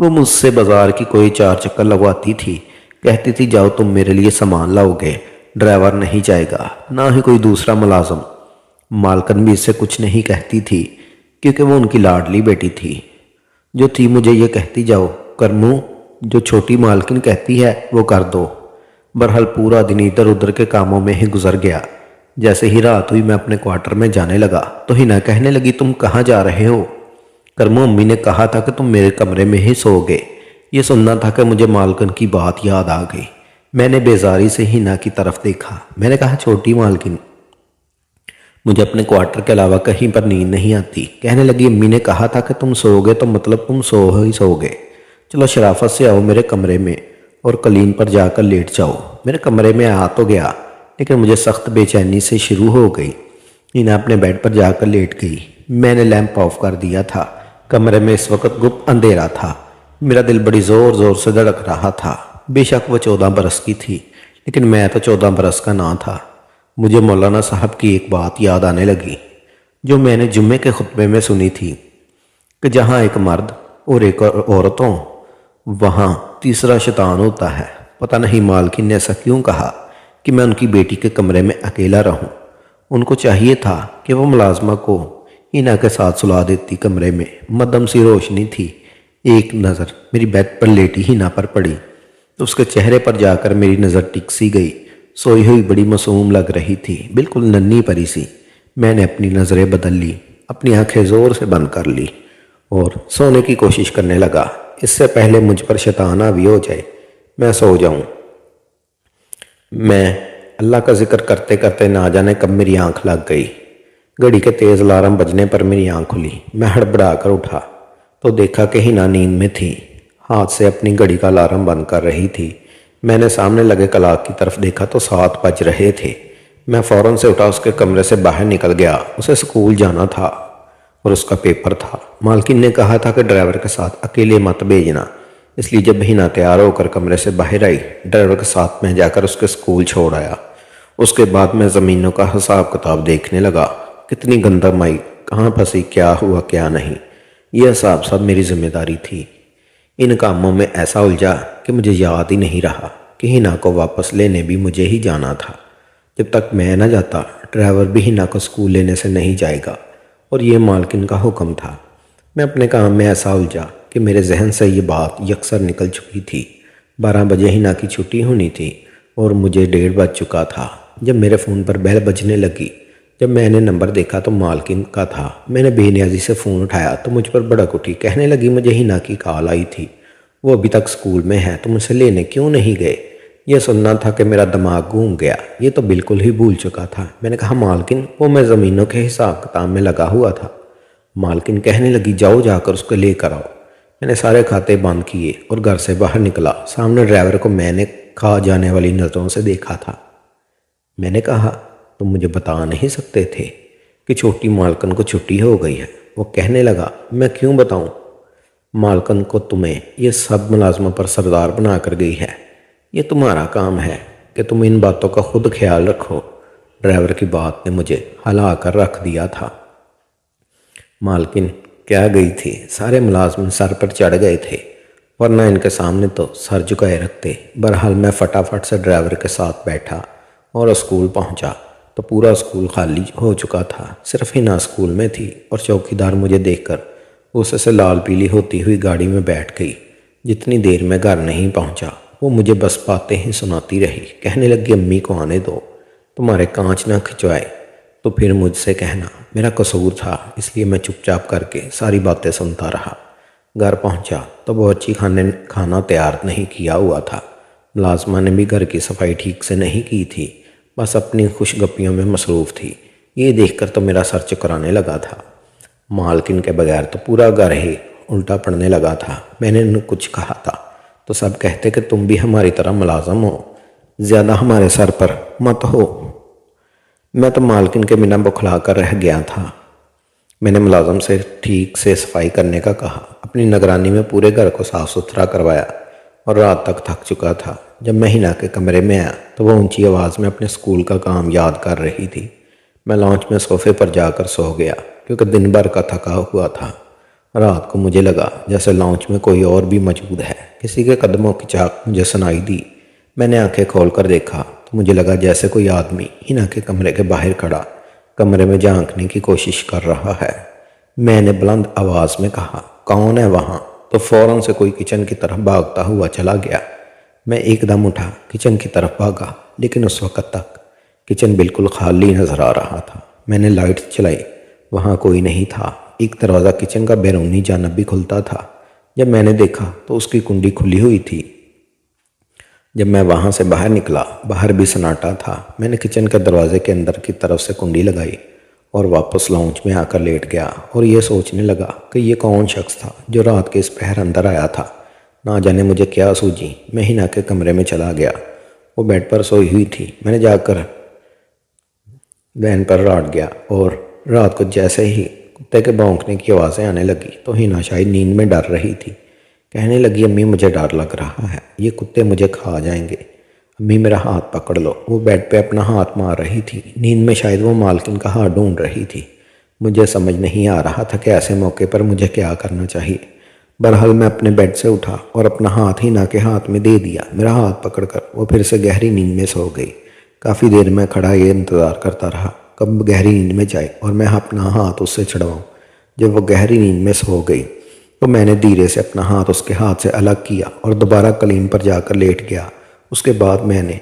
وہ مجھ سے بازار کی کوئی 4 چکر لگواتی تھی، کہتی تھی جاؤ تم میرے لیے سامان لاؤ گے، ڈرائیور نہیں جائے گا، نہ ہی کوئی دوسرا ملازم۔ مالکن بھی اس سے کچھ نہیں کہتی تھی کیونکہ وہ ان کی لاڈلی بیٹی تھی جو تھی مجھے یہ کہتی جاؤ کرمو جو چھوٹی مالکن کہتی ہے وہ کر دو۔ برحال پورا دن ادھر ادھر کے کاموں میں ہی گزر گیا۔ جیسے ہی رات ہوئی میں اپنے کوارٹر میں جانے لگا تو ہینا کہنے لگی تم کہاں جا رہے ہو؟ کرمو امی نے کہا تھا کہ تم میرے کمرے میں ہی سو گے۔ یہ سننا تھا کہ مجھے مالکن کی بات یاد آ گئی۔ میں نے بیزاری سے ہینا کی طرف دیکھا۔ میں نے کہا چھوٹی مالکن مجھے اپنے کوارٹر کے علاوہ کہیں پر نیند نہیں آتی۔ کہنے لگی امی نے کہا تھا کہ تم سو گے تو مطلب تم سو گے، چلو شرافت سے آؤ میرے کمرے میں اور قالین پر جا کر لیٹ جاؤ۔ میرے کمرے میں آ تو گیا لیکن مجھے سخت بے چینی سے شروع ہو گئی۔ ہینا اپنے بیڈ پر جا کر لیٹ گئی۔ میں نے لیمپ آف کر دیا تھا۔ کمرے میں اس وقت گپ اندھیرا تھا۔ میرا دل بڑی زور زور سے دھڑک رہا تھا۔ بے شک وہ 14 برس کی تھی لیکن میں تو 14 برس کا نہ تھا۔ مجھے مولانا صاحب کی ایک بات یاد آنے لگی جو میں نے جمعے کے خطبے میں سنی تھی کہ جہاں ایک مرد اور ایک عورت ہوں وہاں تیسرا شیطان ہوتا ہے۔ پتہ نہیں مالکن نے ایسا کیوں کہا کہ میں ان کی بیٹی کے کمرے میں اکیلا رہوں۔ ان کو چاہیے تھا کہ وہ ملازمہ کو ہینا کے ساتھ سلا دیتی۔ کمرے میں مدھم سی روشنی تھی۔ ایک نظر میری بیڈ پر لیٹی ہینا پر پڑی تو اس کے چہرے پر جا کر میری نظر ٹک سی گئی۔ سوئی ہوئی بڑی معصوم لگ رہی تھی، بالکل ننھی پری سی۔ میں نے اپنی نظریں بدل لی، اپنی آنکھیں زور سے بند کر لی اور سونے کی کوشش کرنے لگا اس سے پہلے مجھ پر شیطان حاوی ہو جائے، میں سو جاؤں۔ میں اللہ کا ذکر کرتے کرتے نہ جانے کب میری آنکھ لگ گئی۔ گھڑی کے تیز الارم بجنے پر میری آنکھ کھلی۔ میں ہڑبڑا کر اٹھا تو دیکھا کہ ہینا نیند میں تھی، ہاتھ سے اپنی گھڑی کا الارم بند کر رہی تھی۔ میں نے سامنے لگے کلاک کی طرف دیکھا تو 7 بج رہے تھے۔ میں فوراً سے اٹھا اس کے کمرے سے باہر نکل گیا۔ اسے اسکول جانا تھا اور اس کا پیپر تھا۔ مالکن نے کہا تھا کہ ڈرائیور کے ساتھ اکیلے مت بھیجنا، اس لیے جب ہینا تیار ہو کر کمرے سے باہر آئی ڈرائیور کے ساتھ میں جا کر اس کے اسکول چھوڑ آیا۔ اس کے بعد میں زمینوں کا حساب کتاب دیکھنے لگا، کتنی گندم آئی، کہاں پھنسی، کیا ہوا کیا نہیں۔ یہ حساب سب میری ذمہ داری تھی۔ ان کاموں میں ایسا الجھا کہ مجھے یاد ہی نہیں رہا کہ ہینا کو واپس لینے بھی مجھے ہی جانا تھا۔ جب تک میں نہ جاتا ڈرائیور بھی ہینا کو اسکول لینے سے نہیں جائے گا اور یہ مالکن کا حکم تھا۔ میں اپنے کام میں ایسا الجھا کہ میرے ذہن سے یہ بات یکسر نکل چکی تھی۔ 12 بجے ہینا کی چھٹی ہونی تھی اور مجھے 1:30 بج چکا تھا جب میرے فون پر بیل بجنے لگی۔ جب میں نے نمبر دیکھا تو مالکن کا تھا۔ میں نے بے نیازی سے فون اٹھایا تو مجھ پر بھڑک اٹھی، کہنے لگی مجھے ہینا کی کال آئی تھی، وہ ابھی تک اسکول میں ہے، تم اسے لینے کیوں نہیں گئے؟ یہ سننا تھا کہ میرا دماغ گونگ گیا، یہ تو بالکل ہی بھول چکا تھا۔ میں نے کہا مالکن وہ میں زمینوں کے حساب کتاب میں لگا ہوا تھا۔ مالکن کہنے لگی جاؤ جا کر اس کو لے کر آؤ۔ میں نے سارے کھاتے بند کیے اور گھر سے باہر نکلا۔ سامنے ڈرائیور کو میں نے کھا جانے والی نظروں سے دیکھا تھا۔ میں نے کہا تم مجھے بتا نہیں سکتے تھے کہ چھوٹی مالکن کو چھٹی ہو گئی ہے؟ وہ کہنے لگا میں کیوں بتاؤں؟ مالکن کو تمہیں یہ سب ملازموں پر سردار بنا کر گئی ہے، یہ تمہارا کام ہے کہ تم ان باتوں کا خود خیال رکھو۔ ڈرائیور کی بات نے مجھے ہلا کر رکھ دیا تھا۔ مالکن کیا گئی تھی، سارے ملازم سر پر چڑھ گئے تھے ورنہ ان کے سامنے تو سر جھکائے رکھتے۔ بہرحال میں فٹافٹ سے ڈرائیور کے ساتھ بیٹھا اور اسکول پہنچا تو پورا اسکول خالی ہو چکا تھا، صرف ہینا اسکول میں تھی اور چوکیدار مجھے دیکھ کر غصے سے لال پیلی ہوتی ہوئی گاڑی میں بیٹھ گئی۔ جتنی دیر میں گھر نہیں پہنچا وہ مجھے بس باتیں ہی سناتی رہی، کہنے لگی امی کو آنے دو، تمہارے کانچ نہ کھنچوائے تو پھر مجھ سے کہنا، میرا قصور تھا اس لیے میں چپ چاپ کر کے ساری باتیں سنتا رہا۔ گھر پہنچا تو باورچی کھانا تیار نہیں کیا ہوا تھا۔ ملازمہ نے بھی گھر کی صفائی ٹھیک سے نہیں کی تھی، بس اپنی خوش گپیوں میں مصروف تھی۔ یہ دیکھ کر تو میرا سر چکرانے لگا تھا۔ مالکن کے بغیر تو پورا گھر ہی الٹا پڑنے لگا تھا۔ میں نے انہیں کچھ کہا تھا تو سب کہتے کہ تم بھی ہماری طرح ملازم ہو، زیادہ ہمارے سر پر مت ہو۔ میں تو مالکن کے بنا بکھلا کر رہ گیا تھا۔ میں نے ملازم سے ٹھیک سے صفائی کرنے کا کہا، اپنی نگرانی میں پورے گھر کو صاف ستھرا کروایا اور رات تک تھک چکا تھا۔ جب میں ہینا کے کمرے میں آیا تو وہ اونچی آواز میں اپنے اسکول کا کام یاد کر رہی تھی۔ میں لانچ میں صوفے پر جا کر سو گیا کیونکہ دن بھر کا تھکا ہوا تھا۔ رات کو مجھے لگا جیسے لاؤنج میں کوئی اور بھی موجود ہے۔ کسی کے قدموں کی چاک مجھے سنائی دی۔ میں نے آنکھیں کھول کر دیکھا تو مجھے لگا جیسے کوئی آدمی ہینا کے کمرے کے باہر کھڑا کمرے میں جھانکنے کی کوشش کر رہا ہے۔ میں نے بلند آواز میں کہا، کون ہے وہاں؟ تو فوراً سے کوئی کچن کی طرف بھاگتا ہوا چلا گیا۔ میں ایک دم اٹھا کچن کی طرف بھاگا، لیکن اس وقت تک کچن بالکل خالی نظر آ رہا تھا۔ میں نے لائٹ چلائی، وہاں کوئی نہیں تھا۔ ایک دروازہ کچن کا بیرونی جانب بھی کھلتا تھا۔ جب میں نے دیکھا تو اس کی کنڈی کھلی ہوئی تھی۔ جب میں وہاں سے باہر نکلا، باہر بھی سناٹا تھا۔ میں نے کچن کے دروازے کے اندر کی طرف سے کنڈی لگائی اور واپس لاؤنج میں آ کر لیٹ گیا اور یہ سوچنے لگا کہ یہ کون شخص تھا جو رات کے اس پہر اندر آیا تھا۔ نہ جانے مجھے کیا سوجی، میں ہینا کے کمرے میں چلا گیا۔ وہ بیڈ پر سوئی ہوئی تھی۔ میں نے جا کر بین پر راٹ گیا اور رات کو جیسے ہی کتے کے بھونکنے کی آوازیں آنے لگی تو ہینا شاید نیند میں ڈر رہی تھی۔ کہنے لگی، امی مجھے ڈر لگ رہا ہے، یہ کتے مجھے کھا جائیں گے، امی میرا ہاتھ پکڑ لو۔ وہ بیڈ پہ اپنا ہاتھ مار رہی تھی۔ نیند میں شاید وہ مالکن کا ہاتھ ڈھونڈ رہی تھی۔ مجھے سمجھ نہیں آ رہا تھا کہ ایسے موقع پر مجھے کیا کرنا چاہیے۔ بہرحال میں اپنے بیڈ سے اٹھا اور اپنا ہاتھ ہینا کے ہاتھ میں دے دیا۔ میرا ہاتھ پکڑ کر وہ پھر سے گہری نیند میں سو گئی۔ کافی دیر میں کھڑا یہ انتظار کرتا رہا کب گہری نیند میں جائے اور میں اپنا ہاتھ اس سے چھڑواؤں۔ جب وہ گہری نیند میں سو گئی تو میں نے دھیرے سے اپنا ہاتھ اس کے ہاتھ سے الگ کیا اور دوبارہ قلیم پر جا کر لیٹ گیا۔ اس کے بعد میں نے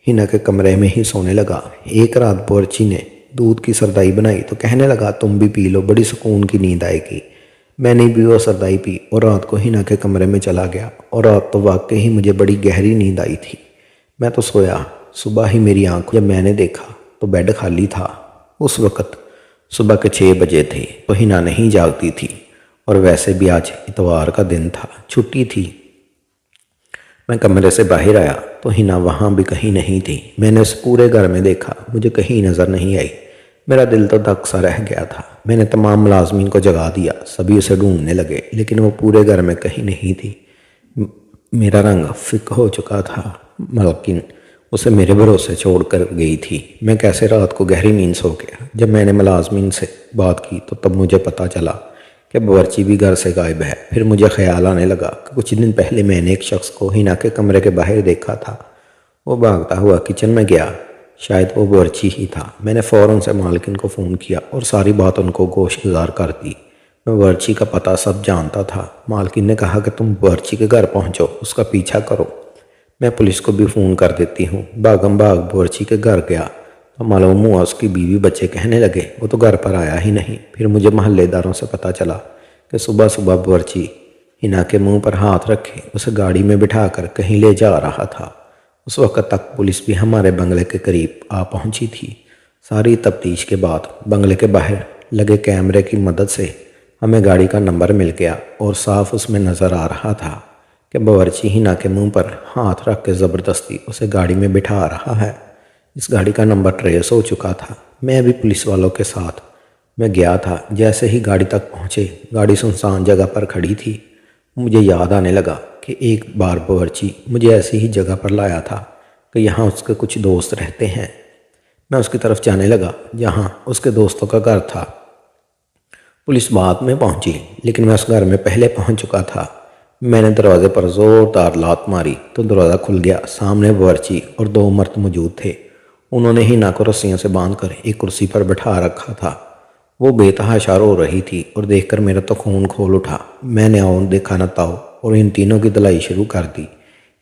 ہینا کے کمرے میں ہی سونے لگا۔ ایک رات باورچی نے دودھ کی سردائی بنائی تو کہنے لگا، تم بھی پی لو، بڑی سکون کی نیند آئے گی۔ میں نے بھی وہ سردائی پی اور رات کو ہینا کے کمرے میں چلا گیا اور رات تو واقعی ہی مجھے بڑی گہری نیند آئی تھی۔ میں تو سویا۔ صبح ہی میری آنکھ جب میں نے دیکھا تو بیڈ خالی تھا۔ اس وقت صبح کے 6 بجے تھے تو ہینا نہیں جاگتی تھی اور ویسے بھی آج اتوار کا دن تھا، چھٹی تھی۔ میں کمرے سے باہر آیا تو ہینا وہاں بھی کہیں نہیں تھی۔ میں نے اس پورے گھر میں دیکھا، مجھے کہیں نظر نہیں آئی۔ میرا دل تو دک سا رہ گیا تھا۔ میں نے تمام ملازمین کو جگا دیا، سبھی اسے ڈھونڈنے لگے، لیکن وہ پورے گھر میں کہیں نہیں تھی۔ میرا رنگ فک ہو چکا تھا، مالکن اسے میرے بھروسے چھوڑ کر گئی تھی۔ میں کیسے رات کو گہری نیند سو گیا۔ جب میں نے ملازمین سے بات کی تو تب مجھے پتہ چلا کہ باورچی بھی گھر سے غائب ہے۔ پھر مجھے خیال آنے لگا کہ کچھ دن پہلے میں نے ایک شخص کو ہینا کے کمرے کے باہر دیکھا تھا۔ وہ بھاگتا ہوا کچن میں گیا، شاید وہ باورچی ہی تھا۔ میں نے فوراً سے مالکن کو فون کیا اور ساری بات ان کو گوش گزار کر دی۔ میں باورچی کا پتہ سب جانتا تھا۔ مالکن نے کہا کہ تم باورچی کے گھر پہنچو، اس کا پیچھا کرو، میں پولیس کو بھی فون کر دیتی ہوں۔ بھاگم بھاگ باورچی کے گھر گیا تو معلوم ہوا اس کی بیوی بچے کہنے لگے وہ تو گھر پر آیا ہی نہیں۔ پھر مجھے محلے داروں سے پتہ چلا کہ صبح صبح باورچی ہینا کے منہ پر ہاتھ رکھے اسے گاڑی میں بٹھا کر کہیں لے جا رہا تھا۔ اس وقت تک پولیس بھی ہمارے بنگلے کے قریب آ پہنچی تھی۔ ساری تفتیش کے بعد بنگلے کے باہر لگے کیمرے کی مدد سے ہمیں گاڑی کا نمبر مل گیا اور صاف اس میں نظر آ رہا تھا کہ باورچی ہینا کے منہ پر ہاتھ رکھ کے زبردستی اسے گاڑی میں بٹھا رہا ہے۔ اس گاڑی کا نمبر ٹریس ہو چکا تھا۔ میں بھی پولیس والوں کے ساتھ میں گیا تھا۔ جیسے ہی گاڑی تک پہنچے، گاڑی سنسان جگہ پر کھڑی تھی۔ مجھے یاد آنے لگا کہ ایک بار باورچی مجھے ایسی ہی جگہ پر لایا تھا کہ یہاں اس کے کچھ دوست رہتے ہیں۔ میں اس کی طرف جانے لگا جہاں اس کے دوستوں کا گھر تھا۔ پولیس بعد میں پہنچی، لیکن میں اس گھر میں پہلے پہنچ چکا تھا۔ میں نے دروازے پر زوردار لات ماری تو دروازہ کھل گیا۔ سامنے باورچی اور 2 مرد موجود تھے۔ انہوں نے ہینا کو رسیوں سے باندھ کر ایک کرسی پر بٹھا رکھا تھا۔ وہ بے تحاشا رو رہی تھی اور دیکھ کر میرا تو خون کھول اٹھا۔ میں نے اون دیکھا نہ تاؤ اور ان تینوں کی دلائی شروع کر دی۔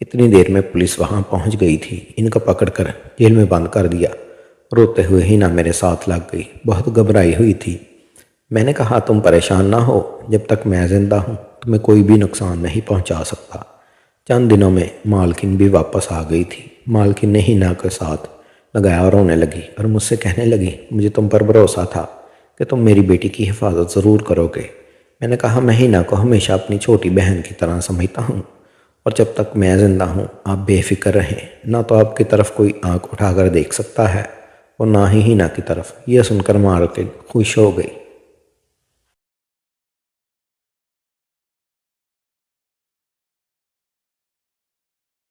اتنی دیر میں پولیس وہاں پہنچ گئی تھی۔ ان کو پکڑ کر جیل میں بند کر دیا۔ روتے ہوئے ہینا میرے ساتھ لگ گئی، بہت گھبرائی ہوئی تھی۔ میں نے کہا، تم پریشان نہ ہو، جب تک میں زندہ ہوں تمہیں کوئی بھی نقصان نہیں پہنچا سکتا۔ چند دنوں میں مالکن بھی واپس آ گئی تھی۔ مالکن نے ہینا کے ساتھ لگایا اور رونے لگی اور مجھ سے کہنے لگی، مجھے تم پر بھروسہ تھا کہ تم میری بیٹی کی حفاظت ضرور کرو گے۔ میں نے کہا، میں ہینا کو ہمیشہ اپنی چھوٹی بہن کی طرح سمجھتا ہوں اور جب تک میں زندہ ہوں آپ بے فکر رہیں، نہ تو آپ کی طرف کوئی آنکھ اٹھا کر دیکھ سکتا ہے اور نہ ہی ہینا کی طرف۔ یہ سن کر مالکن خوش ہو گئی۔